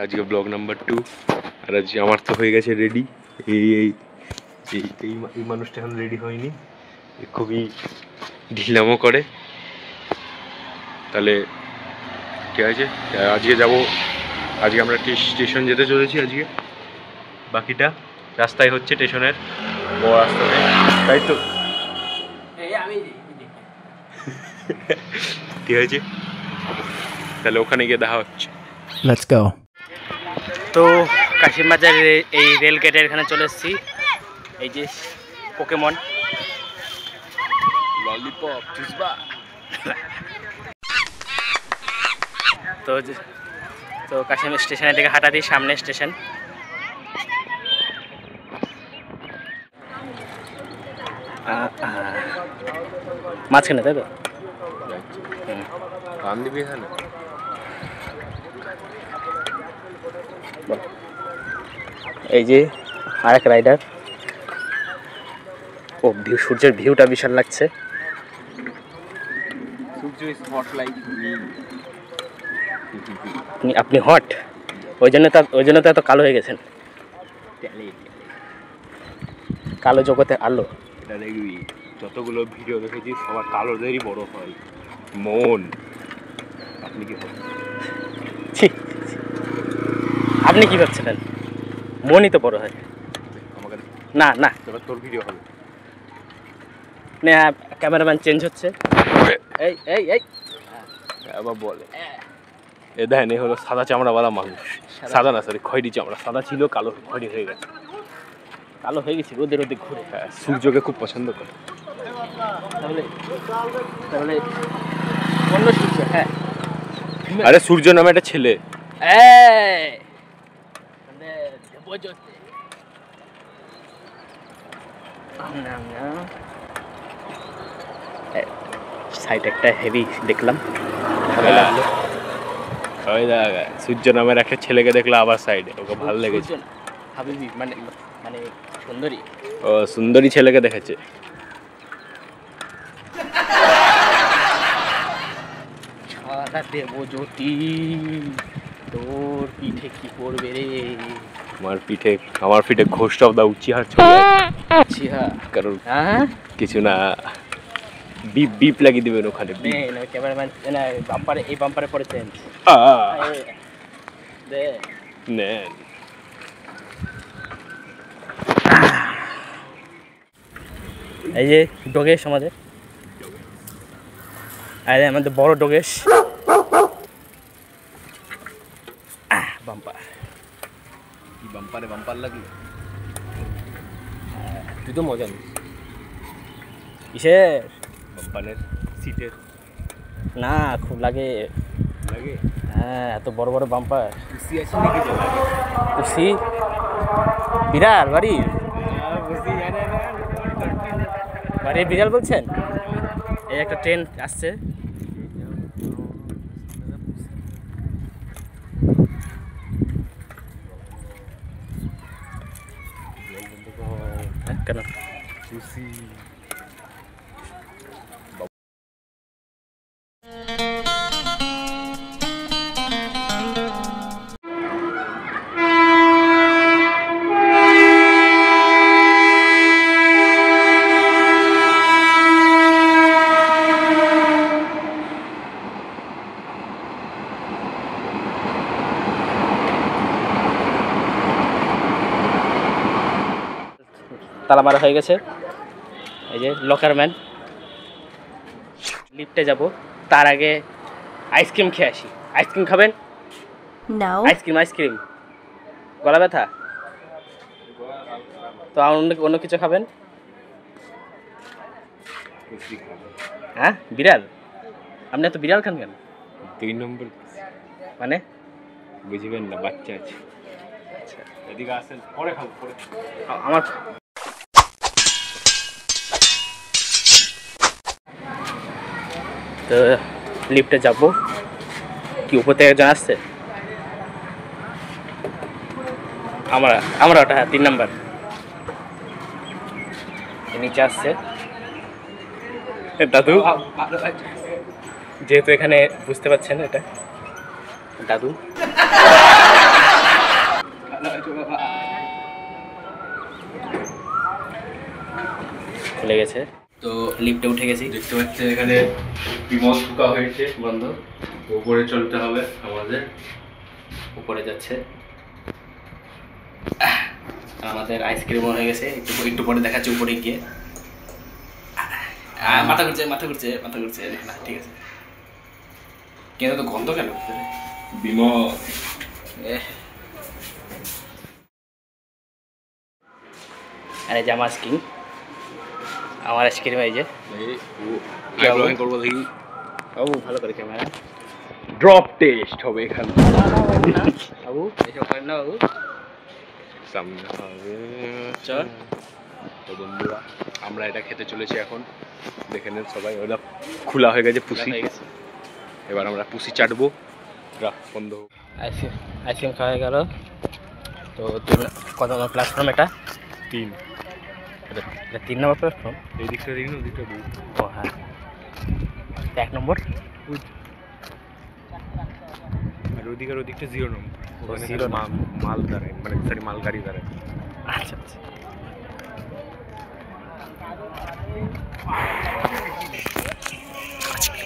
আজকে blog number 2। আর আজকে আমার তো হয়ে গেছে রেডি। এই এই এই এই মানুষটা এখন রেডি হয়নি, খুবই ঢিলামো করে। তাহলে ঠিক আছে, আজকে যাব। আজকে আমরা স্টেশন যেতে চলেছি আজকে। বাকিটা রাস্তায় হচ্ছে, স্টেশনের বড় রাস্তাতে, তাই তো? ঠিক আছে, তাহলে ওখানে গিয়ে দেখা হচ্ছে। Let's go. তো কাশিমবাজারের এই রেল গেটের এখানে চলে এসেছি। এই যে পোকেমন ললিপপ চুষবা। তো কাশিম স্টেশনের দিকে হাঁটা দিই, সামনে স্টেশন। মাঝখানে, তাই তো? এখানে এই যে আরেক রাইডার। ও সূর্যের ভিউটা বিশাল লাগছে। আপনি হট, ওই জন্য তো এত কালো হয়ে গেছেন। কালো জগতে আলো। এটা দেখবি, যতগুলো ভিডিও দেখেছি সবার কালোদেরই বড় হয় মন। আপনি কি ভাবছেন? আপনি কি ভাবছিলেন? মনই তো বড় হয়। আমাকে না না, তোর ভিডিও হবে না, ক্যামেরাম্যান চেঞ্জ হচ্ছে। এই এই এই আবার বলে এ দেখেন, এ হলো সাদা চামড়াওয়ালা মানুষ। সাদা না, সরি, খয়েরি চামড়া। সাদা ছিল, কালো খয়েরি হয়ে গেছে। কালো হয়ে গেছি রোদে রোদে ঘুরে। হ্যাঁ, সূর্যকে খুব পছন্দ করে। তাহলে তাহলে অন্য সূর্য। হ্যাঁ, আরে সূর্য নামে একটা ছেলে। সাইড একটা হেভি দেখলাম, ওই দেখ, সূর্য নামের একটা ছেলেকে দেখলো আবার সাইডে, ওকে ভালো লেগেছে। হাবিবি মানে মানে সুন্দরী। ও সুন্দরী ছেলেকে দেখেছে। ছাড়া দেবো জ্যোতি, তোর পিঠে কি পড়বে রে? আমার পিঠে ঘোষটাও দাও উচিহার চলে। কারণ কিছু না, বিপ বিপ লাগিয়ে দিবেন ওখানে। ক্যামেরাম্যান বাম্পারে, এই বাম্পারে পড়েছেন। নেন। এই যে ডোগেশ আমাদের, আমাদের বড় ডোগেশ। বাম্পার কি বাম্পারে বাম্পার লাগলো? তুই তো মজা নিস কিসের বাম্পারের সিটের। না, খুব লাগে। লাগে? হ্যাঁ, এত বড় বড় বাম্পার। খুশি আছে নাকি? খুশি বিড়াল বাড়ির বাড়ির বিড়াল বলছেন? এই একটা ট্রেন আসছে। কেন খুশি? তালা মারা হয়ে গেছে। এই যে লকার ম্যান। লিফটে যাব, তার আগে আইসক্রিম খেয়ে আসি। আইসক্রিম খাবেন? আইসক্রিম গলা ব্যথা তো অন্য কিছু খাবেন? হ্যাঁ, বিড়াল? আপনি এত বিড়াল খান কেন? 2 নম্বর মানে বুঝবেন না, বাচ্চা আছে। আচ্ছা, এদিকে আসেন, পরে খাবো। পরে আমার তো লিফটে যাব। কি উপর থেকে একজন আসছে? আমরা ওটা, হ্যাঁ, 3 নাম্বার নিচে আসছে দাদু। যেহেতু এখানে বুঝতে পারছেন, এটা দাদু। খুলে গেছে, তো লিফটে উঠে গেছি। দেখতে পাচ্ছেন এখানে বিমল ঢুকা হয়েছে, বন্ধ, উপরে চলতে হবে আমাদের। উপরে যাচ্ছে। আমাদের আইসক্রিমও হয়ে গেছে, একটু পরে দেখাচ্ছে উপরে গিয়ে। মাথা ঘুরছে মাথা ঘুরছে মাথা ঘুরছে, না ঠিক আছে। কেন তো গন্ধ কেন বিমল আরে যে আমার আইসক্রিম, আমার আইসক্রিম এই যে ব্লগিং করবো দেখি। বাবু ভালো করে ক্যামেরা, ড্রপ টেস্ট হবে এখানে। বাবু এইসব করেন না বাবু, সামনে হবে। চল। তো বন্ধুরা আমরা এটা খেতে চলেছি এখন, দেখে নেন সবাই। ওটা খোলা হয়ে গেছে পুসি, হয়ে গেছে। এবার আমরা পুসি চাটবো। বন্ধ হোক। আইসক্রিম খাওয়া হয়ে গেল। তো কত নম্বর প্ল্যাটফর্ম এটা? 3। এটা 3 নম্বর প্ল্যাটফর্ম। এই দিকটা দেখুন, ওই দিকটা 2। ও হ্যাঁ, 1 নম্বর। আর ওদিকের ওদিকটা 0 নম্বর। ওখানে 0 মাল দাঁড়ায়, মানে সরি মাল গাড়ি দাঁড়ায়। আচ্ছা আচ্ছা।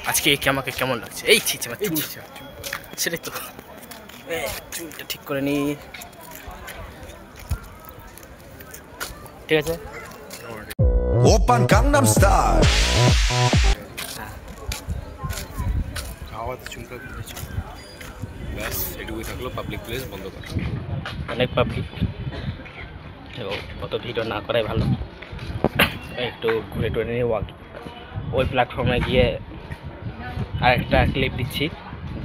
আজকে আমাকে কেমন লাগছে? এই ছি ছি, সেটাই তো, চুলটা ঠিক করে নি। ঠিক আছে। Open Gangnam Style. আওয়াজ চুলকা দিয়েছে। ব্যাস এটুকুই থাকলো, পাবলিক প্লেস বন্ধ করা। অনেক পাবলিক, অত ভিডিও না করাই ভালো। একটু ঘুরে টুরে নিয়ে ওই প্ল্যাটফর্মে গিয়ে আরেকটা ক্লিপ দিচ্ছি,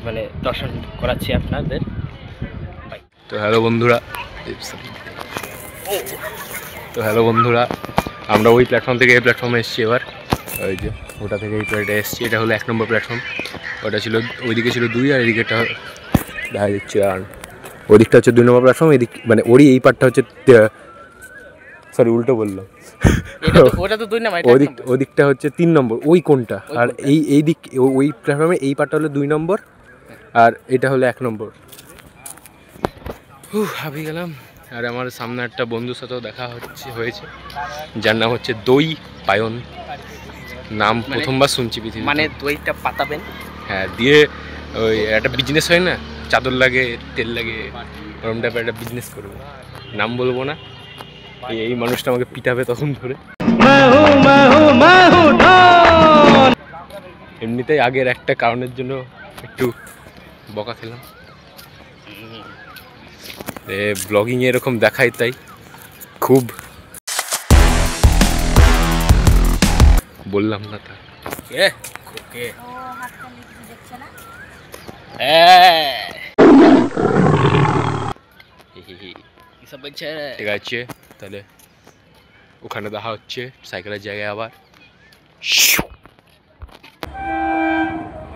মানে দর্শন করাচ্ছি আপনাদের। তো হ্যালো বন্ধুরা, আমরা ওই প্ল্যাটফর্ম থেকে এই প্ল্যাটফর্মে এসেছি এবার। ওই যে ওটা থেকে এই প্লেটে এসেছি, এটা হলো 1 নম্বর প্ল্যাটফর্ম। ওটা ছিল, ওইদিকে ছিল 2, আর এদিকেটা দেখা দিচ্ছে। আর ওদিকটা হচ্ছে 2 নম্বর প্ল্যাটফর্ম। এদিক মানে ওরই এই পার্টটা হচ্ছে, সরি উল্টো বললাম, ওটা তো 2 নম্বর, ওদিকটা হচ্ছে 3 নম্বর। ওই কোনটা? আর এই দিক, ওই প্ল্যাটফর্মে এই পার্টটা হলো 2 নম্বর, আর এটা হলো 1 নম্বর। হাবি গেলাম। আর আমার সামনে একটা বন্ধুর সাথেও দেখা হয়েছে, যার নাম হচ্ছে দই পায়ন। নাম প্রথমবার শুনছি পৃথিবীতে। মানে দইটা পাতাবেন, হ্যাঁ, দিয়ে ওই একটা বিজনেস হয় না, চাদর লাগে তেল লাগে, ওরকম টাইপের একটা বিজনেস করবো। নাম বলবো না। এই মানুষটা আমাকে পিটাবে তখন ধরে। এমনিতেই আগের একটা কারণের জন্য একটু বকা খেলাম। ব্লগিং এরকম দেখাই, তাই খুব বললাম না। তা ঠিক আছে, তাহলে ওখানে দেখা হচ্ছে সাইকেলের জায়গায় আবার।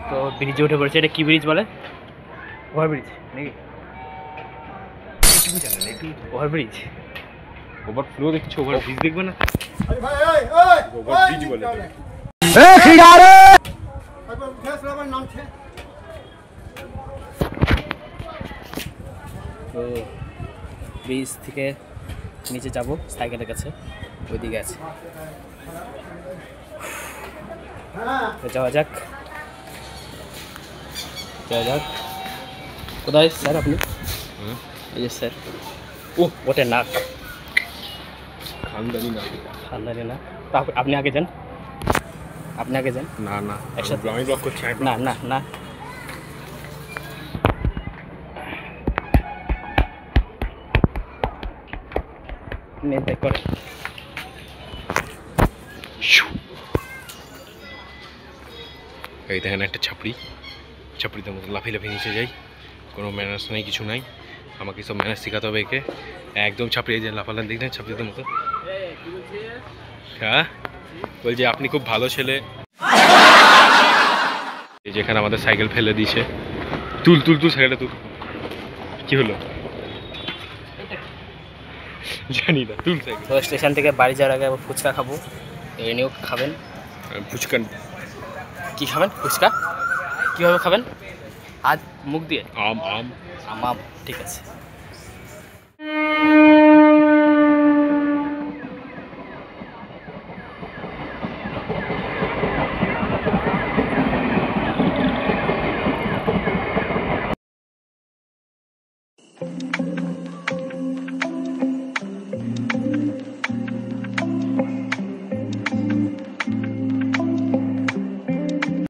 তো ব্রিজে উঠে পড়েছে। এটা কি ব্রিজ বলে? ওভারব্রিজ নাকি? ওভারব্রিজ, ওভারফ্লো দেখছো? ওভারব্রিজ দেখবে না? ওভারব্রিজ বলে। তো ব্রিজ থেকে নিচে যাব সাইকেলের কাছে, ওইদিকে আছে। তো যাওয়া যাক। কোথায় স্যার আপনি? এই যে স্যার। ও ওটা নাক, খানদানি না, খানদানি না। তো আপনি আগে যান, না না, একসাথে আমি ব্লক করছি। না না না, তাই করে। এই দেখেন একটা ছাপড়িতে মতো লাফিয়ে নিচে যাই। কোনো ম্যানার্স নাই, কিছু নাই। আমাকে সব ম্যানার্স শেখাতে হবে একে। একদম ছাপড়িয়ে যে লাফালাম দেখলেন, ছাপড়িতে মতো। হ্যাঁ, বলছি আপনি খুব ভালো ছেলে। এই যেখানে আমাদের সাইকেল ফেলে দিয়েছে। তুল সাইকেলটা তুল। কি হলো জানি না, তুল সাইকেল। তো স্টেশন থেকে বাড়ি যাওয়ার আগে ফুচকা খাবো, এনেও খাবেন। ফুচকা কি খাবেন? ফুচকা কীভাবে খাবেন? আজ মুখ দিয়ে? আম ঠিক আছে।